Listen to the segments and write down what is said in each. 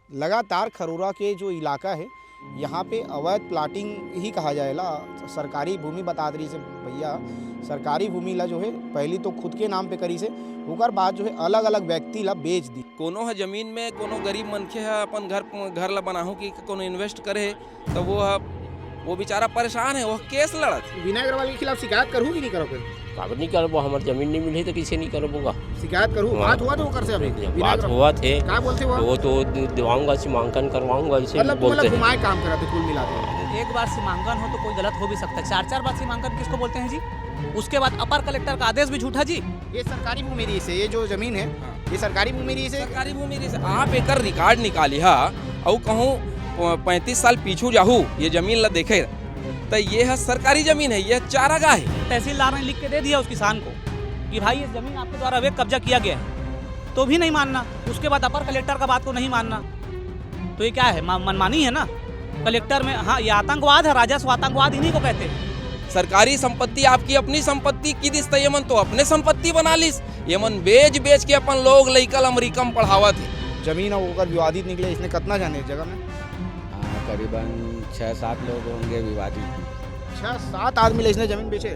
लगातार खरोरा के जो इलाका है यहाँ पे अवैध प्लाटिंग ही कहा जाएला। सरकारी भूमि बता रही से भैया, सरकारी भूमि ला जो है पहली तो खुद के नाम पे करी से, ओकर बाद जो है अलग अलग व्यक्ति ला बेच दी। कोनो है जमीन में कोनो गरीब मनखे है अपन घर ला बनाहू कि कोनो इन्वेस्ट करे तो वो बेचारा परेशान है, वो केस लड़त। विनय अग्रवाल के खिलाफ शिकायत करूँ कि नहीं करो? फिर कागज नहीं करबो, हमार जमीन नहीं मिली तो किसे नहीं करबोगा शिकायत करूँ? बात हुआ तो कर से अभी बात हुआ थे, क्या बोलते वो तो दिवाऊंगा, सीमांकन करवाऊंगा, इसे बोलते हैं। घुमाए काम करा थे कुल मिला के। एक बार सीमांकन हो तो कोई गलत हो भी सकता है, 4 बार सीमांकन किसको बोलते हैं जी? उसके बाद अपर कलेक्टर का आदेश भी झूठा जी। ये सरकारी भूमि रही से, ये जो जमीन है ये सरकारी भूमि रही से। सरकारी भूमि रही से आप एक रिकॉर्ड निकाली हा और कहूँ 35 साल पीछू जाहू ये जमीन ला देखे तो ये है सरकारी जमीन है, ये चारागाह है। तहसीलदार ने लिख के दे दिया उस किसान को कि भाई ये जमीन आपके द्वारा अवैध कब्जा किया गया है, तो भी नहीं मानना। उसके बाद अपर कलेक्टर का बात को नहीं मानना, तो ये क्या है? मनमानी है ना कलेक्टर में। हाँ, ये आतंकवाद है, राजस्व आतंकवाद इन्हीं को कहते हैं। सरकारी संपत्ति आपकी अपनी संपत्ति की दिस तो यमन तो अपने संपत्ति बना लिस, यमन बेच के अपन लोग लइकल अमेरिका में पढ़ावा थे। जमीन होकर विवादित निकले, इसने कितना जाने इस जगह में? करीबन 6-7 लोग होंगे विवादित। 6-7 आदमी इसने जमीन बेचे।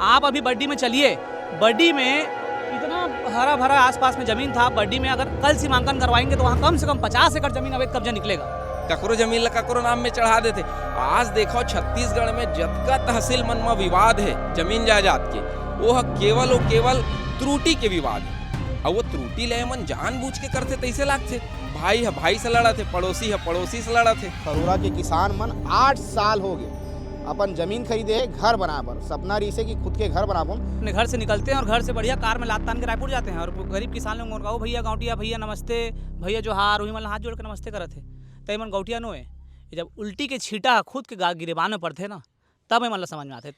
आप अभी बड्डी में चलिए, बड्डी में इतना हरा भरा आसपास में जमीन था। बड्डी में अगर कल सीमांकन करवाएंगे तो वहाँ कम से कम 50 एकड़ जमीन अवैध कब्जा निकलेगा। ककरो जमीन ला ककरो नाम में चढ़ा देते। आज देखो छत्तीसगढ़ में जतका तहसील मन में विवाद है जमीन जायदाद के, वो केवल और केवल त्रुटि के विवाद है। और वो त्रुटि ले मन जानबूझ के करते तैसे लागते। भाई है भाई से लड़ा थे, पड़ोसी है पड़ोसी से लड़ा थे। खरोरा के किसान मन 8 साल हो गए अपन जमीन खरीदे है घर बनाबर, सपना रही से कि खुद के घर बनाबो। अपने घर से निकलते हैं और घर से बढ़िया कार में लाद तान के रायपुर जाते हैं, और गरीब किसान लोग कहो भैया गाँवटिया भैया नमस्ते, भैया जो हार वही मतलब हाथ जोड़ के नमस्ते करते थे। तय मन गौटिया नो है, जब उल्टी के छीटा खुद के गिरेबान में पड़ते ना, तब मन समझ में आते।